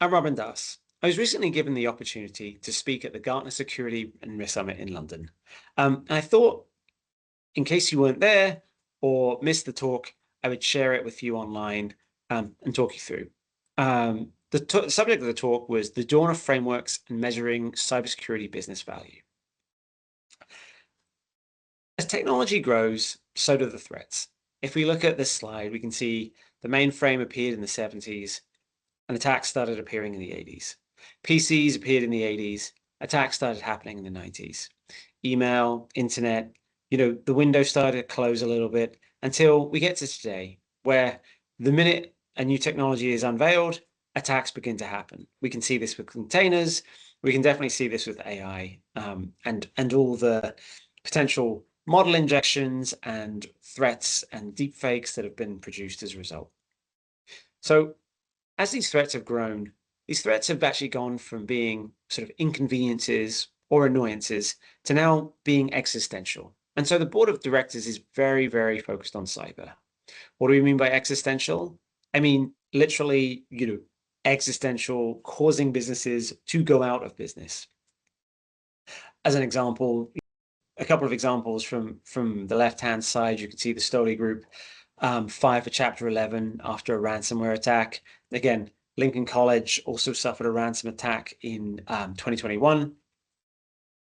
I'm Robin Das. I was recently given the opportunity to speak at the Gartner Security and Risk Summit in London. And I thought, in case you weren't there or missed the talk, I would share it with you online and talk you through. The subject of the talk was the dawn of frameworks and measuring cybersecurity business value. As technology grows, so do the threats. If we look at this slide, we can see the mainframe appeared in the 70s and attacks started appearing in the 80s. PCs appeared in the 80s, attacks started happening in the 90s. Email, internet, the window started to close a little bit until we get to today, where the minute a new technology is unveiled, attacks begin to happen. We can see this with containers. We can definitely see this with AI and all the potential model injections and threats and deepfakes that have been produced as a result. So as these threats have grown, these threats have actually gone from being sort of inconveniences or annoyances to now being existential. And so the board of directors is very, very focused on cyber. What do we mean by existential? I mean, literally, existential, causing businesses to go out of business. As an example, a couple of examples from the left-hand side, you can see the Stoli Group fired for Chapter 11 after a ransomware attack. Again, Lincoln College also suffered a ransom attack in 2021.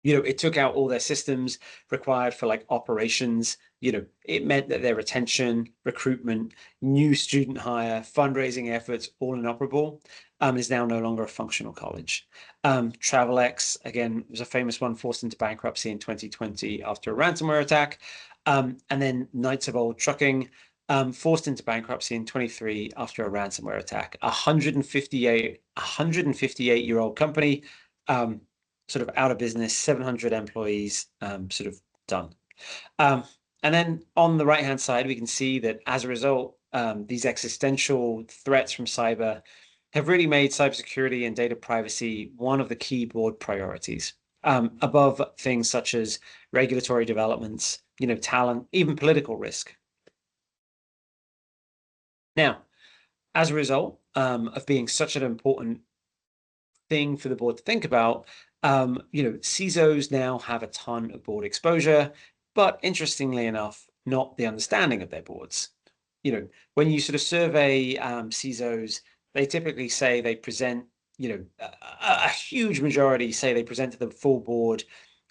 It took out all their systems required for like operations. It meant that their retention, recruitment, new student hire, fundraising efforts, all inoperable, is now no longer a functional college. Travelex, again, was a famous one, forced into bankruptcy in 2020 after a ransomware attack. And then Knights of Old Trucking, forced into bankruptcy in 23 after a ransomware attack. 158-year-old company, sort of out of business, 700 employees, sort of done. And then on the right-hand side, we can see that as a result, these existential threats from cyber have really made cybersecurity and data privacy one of the key board priorities, above things such as regulatory developments, talent, even political risk. Now, as a result of being such an important thing for the board to think about, CISOs now have a ton of board exposure, but interestingly enough, not the understanding of their boards. When you sort of survey CISOs, they typically say they present, a huge majority say they present to the full board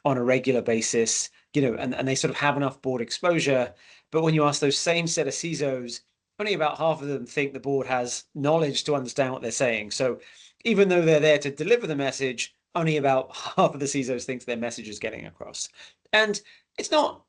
on a regular basis, and they sort of have enough board exposure. But when you ask those same set of CISOs, only about half of them think the board has knowledge to understand what they're saying. So even though they're there to deliver the message, only about half of the CISOs think their message is getting across. And it's not,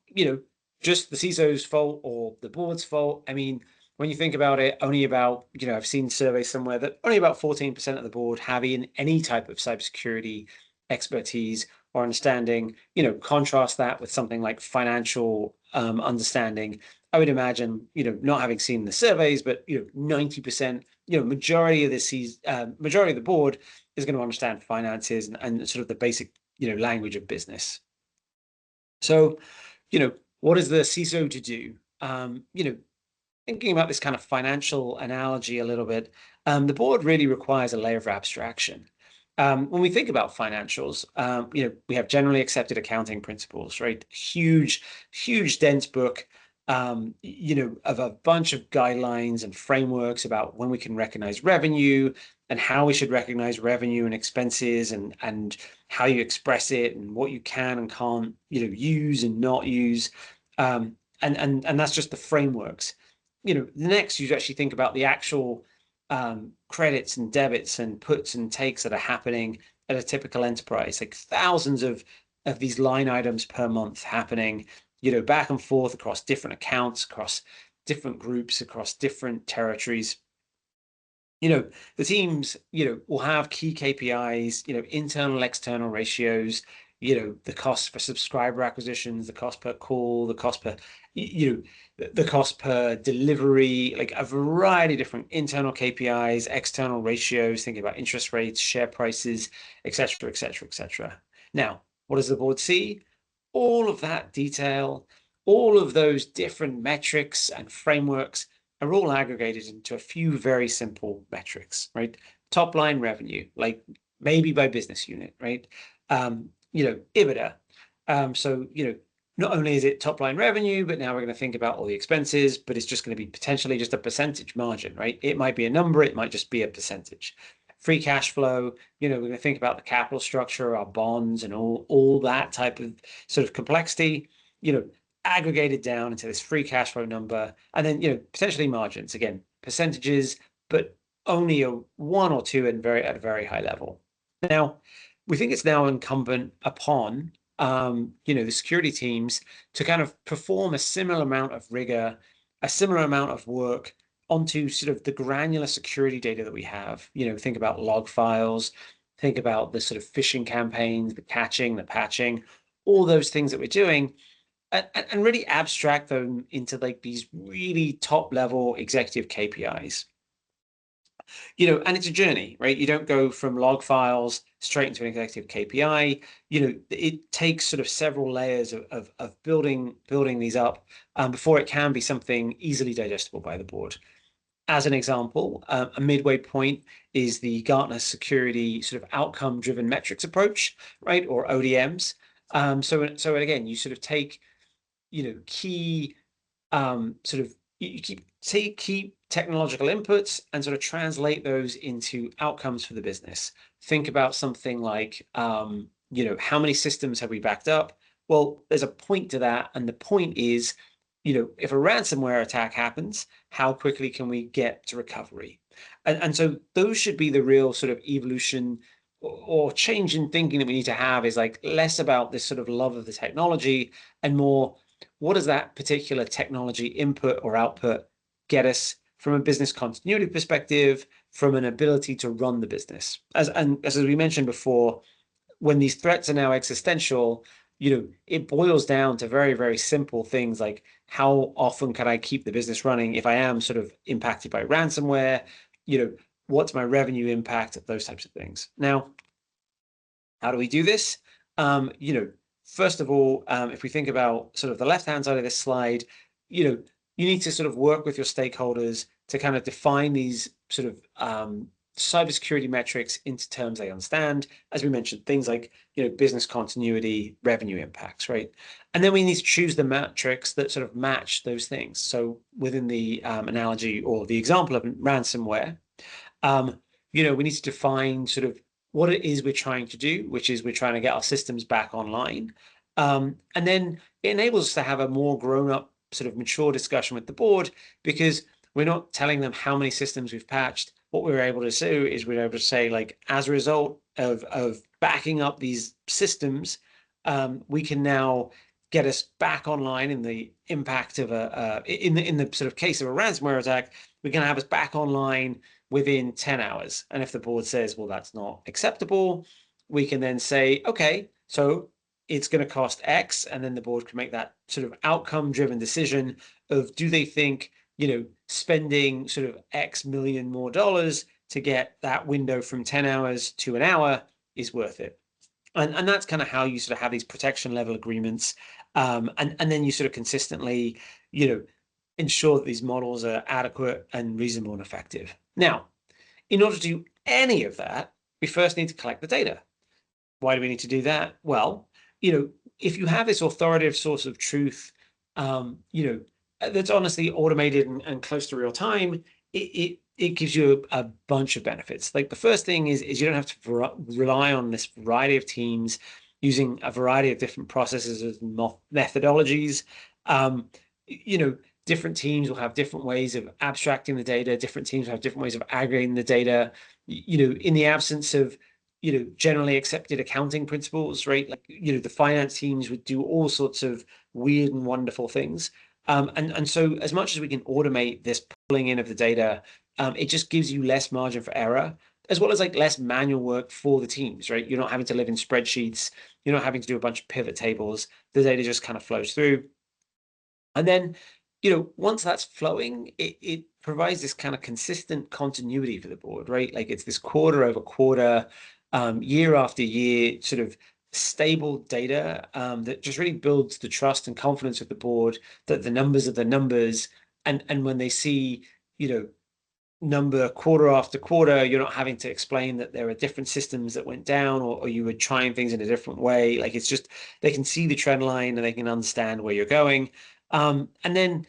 just the CISO's fault or the board's fault. I mean, when you think about it, only about, I've seen surveys somewhere that only about 14% of the board have any type of cybersecurity expertise or understanding. Contrast that with something like financial understanding. I would imagine, not having seen the surveys, but 90%, majority of the board is going to understand finances and sort of the basic, language of business. So, what is the CISO to do? Thinking about this kind of financial analogy a little bit, the board really requires a layer of abstraction. When we think about financials, we have generally accepted accounting principles, right? Huge, dense book, of a bunch of guidelines and frameworks about when we can recognize revenue and how we should recognize revenue and expenses and how you express it and what you can and can't, use and not use. And that's just the frameworks. Next you actually think about the actual credits and debits and puts and takes that are happening at a typical enterprise, like thousands of these line items per month happening, back and forth across different accounts, across different groups, across different territories. The teams, will have key KPIs, internal, external ratios, the cost for subscriber acquisitions, the cost per call, the cost per, the cost per delivery, like a variety of different internal KPIs, external ratios, thinking about interest rates, share prices, et cetera, et cetera, et cetera. Now, what does the board see? All of that detail, all of those different metrics and frameworks are all aggregated into a few very simple metrics, right? top line revenue, like maybe by business unit, right? EBITDA. So, not only is it top line revenue, but now we're going to think about all the expenses, but it's just going to be potentially just a percentage margin, right? It might be a number, it might just be a percentage. Free cash flow, we're going to think about the capital structure, our bonds, and all that type of sort of complexity, aggregated down into this free cash flow number, and then, potentially margins, again, percentages, but only a one or two at a very high level. Now, we think it's now incumbent upon the security teams to kind of perform a similar amount of rigor, a similar amount of work onto sort of the granular security data that we have. Think about log files, think about the sort of phishing campaigns, the catching, the patching, all those things that we're doing, and really abstract them into like these really top level executive KPIs. And it's a journey, right? You don't go from log files straight into an executive KPI. It takes sort of several layers of building these up before it can be something easily digestible by the board. As an example, a midway point is the Gartner security sort of outcome-driven metrics approach, right? Or ODMs. So again, you sort of take, key sort of you take key technological inputs and sort of translate those into outcomes for the business. Think about something like, how many systems have we backed up? Well, there's a point to that, and the point is, if a ransomware attack happens, how quickly can we get to recovery? And so those should be the real sort of evolution or change in thinking that we need to have, is like less about this sort of love of the technology and more, what does that particular technology input or output get us from a business continuity perspective, from an ability to run the business? As we mentioned before, when these threats are now existential, it boils down to very, very simple things like, how often can I keep the business running if I am sort of impacted by ransomware? What's my revenue impact? Those types of things. Now, how do we do this? First of all, if we think about sort of the left-hand side of this slide, you need to sort of work with your stakeholders to kind of define these sort of cybersecurity metrics into terms they understand. As we mentioned, things like, business continuity, revenue impacts, right? And then we need to choose the metrics that sort of match those things. So within the analogy or the example of ransomware, we need to define sort of what it is we're trying to do, which is we're trying to get our systems back online. And then it enables us to have a more grown-up, sort of mature discussion with the board, because we're not telling them how many systems we've patched. What we're able to do is we're able to say, like, as a result of backing up these systems, we can now get us back online in the impact of in the sort of case of a ransomware attack, we can have us back online within 10 hours. And if the board says, well, that's not acceptable, we can then say, okay, so it's going to cost X, and then the board can make that sort of outcome-driven decision of, do they think, spending sort of X million more dollars to get that window from 10 hours to an hour is worth it. And that's kind of how you sort of have these protection level agreements. And then you sort of consistently, ensure that these models are adequate and reasonable and effective. Now, in order to do any of that, we first need to collect the data. Why do we need to do that? Well, if you have this authoritative source of truth, that's honestly automated and close to real time, it gives you a bunch of benefits. Like, the first thing is you don't have to rely on this variety of teams using a variety of different processes and methodologies. Different teams will have different ways of abstracting the data. Different teams have different ways of aggregating the data. In the absence of generally accepted accounting principles, right? Like, the finance teams would do all sorts of weird and wonderful things. And so as much as we can automate this pulling in of the data, it just gives you less margin for error, as well as like less manual work for the teams, right? You're not having to live in spreadsheets. You're not having to do a bunch of pivot tables. The data just kind of flows through. And then, once that's flowing, it provides this kind of consistent continuity for the board, right? Like, it's this quarter over quarter, year after year, sort of stable data that just really builds the trust and confidence with the board that the numbers are the numbers. And when they see, number quarter after quarter. You're not having to explain that there are different systems that went down, or you were trying things in a different way. Like it's just they can see the trend line and they can understand where you're going. And then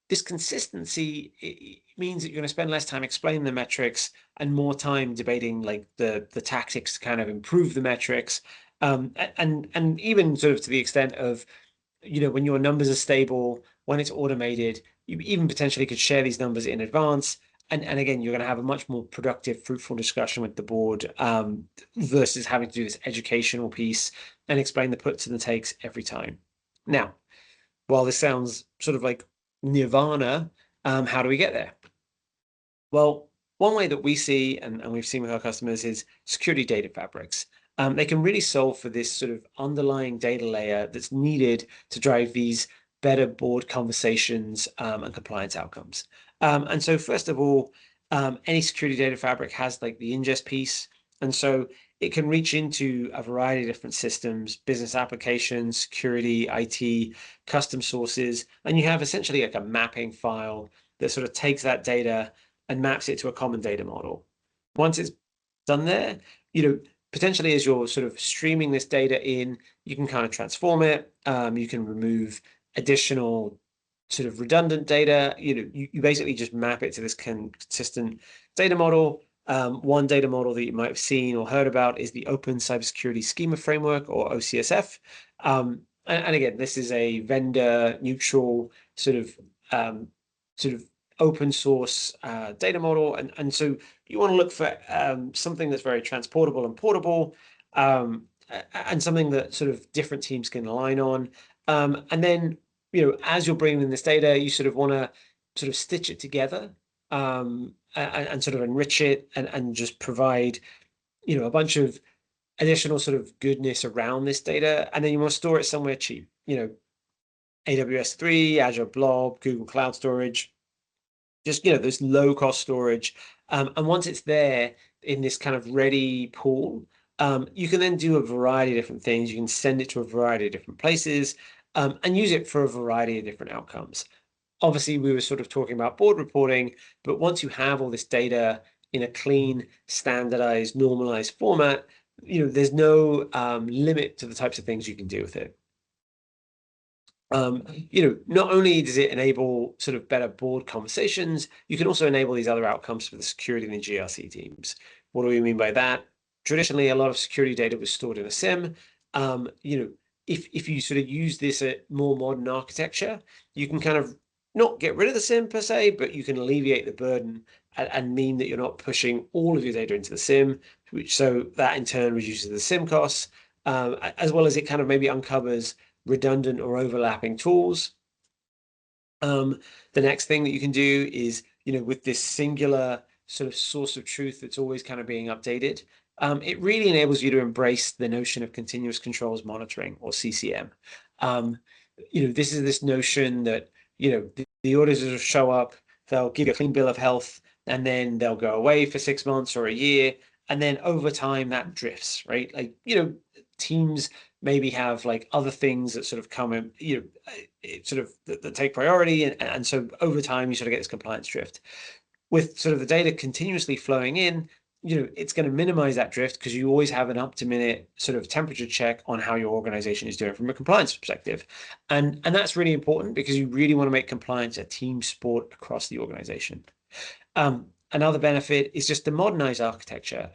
this consistency, it means that you're going to spend less time explaining the metrics and more time debating like the tactics to kind of improve the metrics. And even sort of to the extent of, when your numbers are stable, when it's automated, you even potentially could share these numbers in advance. And again, you're going to have a much more productive, fruitful discussion with the board, versus having to do this educational piece and explain the puts and the takes every time. Now, while this sounds sort of like nirvana, how do we get there? Well, one way that we see, and we've seen with our customers, is security data fabrics. They can really solve for this sort of underlying data layer that's needed to drive these better board conversations, and compliance outcomes. And so first of all, any security data fabric has like the ingest piece. And so it can reach into a variety of different systems, business applications, security, IT, custom sources, and you have essentially like a mapping file that sort of takes that data and maps it to a common data model. Once it's done there, potentially as you're sort of streaming this data in, you can kind of transform it. You can remove additional sort of redundant data. You basically just map it to this consistent data model. One data model that you might have seen or heard about is the Open Cybersecurity Schema Framework, or OCSF. And again, this is a vendor neutral sort of open source data model. And so you want to look for something that's very transportable and portable, and something that sort of different teams can align on. And then, as you're bringing in this data, you sort of want to sort of stitch it together, and sort of enrich it, and just provide, a bunch of additional sort of goodness around this data. And then you want to store it somewhere cheap, AWS 3, Azure Blob, Google Cloud Storage, just, this low cost storage. And once it's there in this kind of ready pool, you can then do a variety of different things. You can send it to a variety of different places, and use it for a variety of different outcomes. Obviously, we were sort of talking about board reporting, but once you have all this data in a clean, standardized, normalized format, there's no limit to the types of things you can do with it. Not only does it enable sort of better board conversations, you can also enable these other outcomes for the security and the GRC teams. What do we mean by that? Traditionally, a lot of security data was stored in a SIM. If you sort of use this more modern architecture, you can kind of not get rid of the SIM per se, but you can alleviate the burden, and mean that you're not pushing all of your data into the SIM, so that in turn reduces the SIM costs, as well as it kind of maybe uncovers redundant or overlapping tools. The next thing that you can do is, with this singular sort of source of truth that's always kind of being updated, it really enables you to embrace the notion of continuous controls monitoring, or CCM. This is this notion that, the auditors will show up, they'll give you a clean bill of health, and then they'll go away for 6 months or a year. And then over time that drifts, right? Like, teams maybe have like other things that sort of come in, sort of that take priority. And so over time, you sort of get this compliance drift. With sort of the data continuously flowing in, it's going to minimize that drift, because you always have an up-to-minute sort of temperature check on how your organization is doing from a compliance perspective. And that's really important, because you really want to make compliance a team sport across the organization. Another benefit is just the modernized architecture.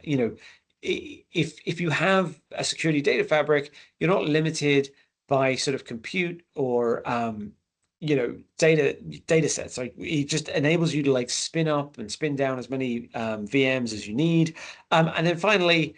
If you have a security data fabric, you're not limited by sort of compute or data sets. Like, it just enables you to like spin up and spin down as many VMs as you need. And then finally,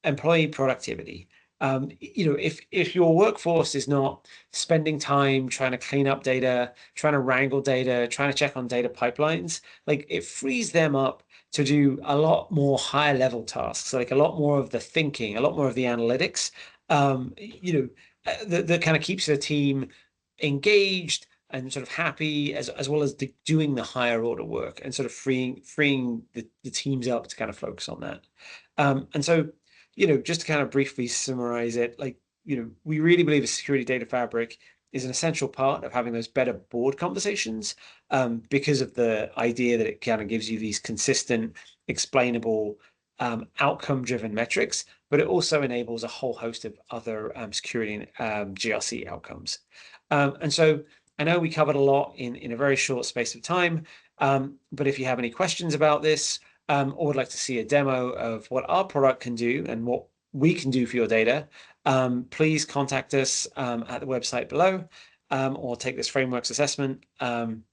employee productivity. If your workforce is not spending time trying to clean up data, trying to wrangle data, trying to check on data pipelines, like, it frees them up to do a lot more higher level tasks, like a lot more of the thinking, a lot more of the analytics, that kind of keeps the team engaged and sort of happy, as well as doing the higher order work, and sort of freeing the teams up to kind of focus on that. And so, just to kind of briefly summarize it, like, we really believe a security data fabric is an essential part of having those better board conversations, because of the idea that it kind of gives you these consistent, explainable, outcome-driven metrics, but it also enables a whole host of other security and GRC outcomes. And so I know we covered a lot in a very short space of time, but if you have any questions about this, or would like to see a demo of what our product can do and what we can do for your data, please contact us at the website below, or take this frameworks assessment, and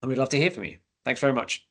we'd love to hear from you. Thanks very much.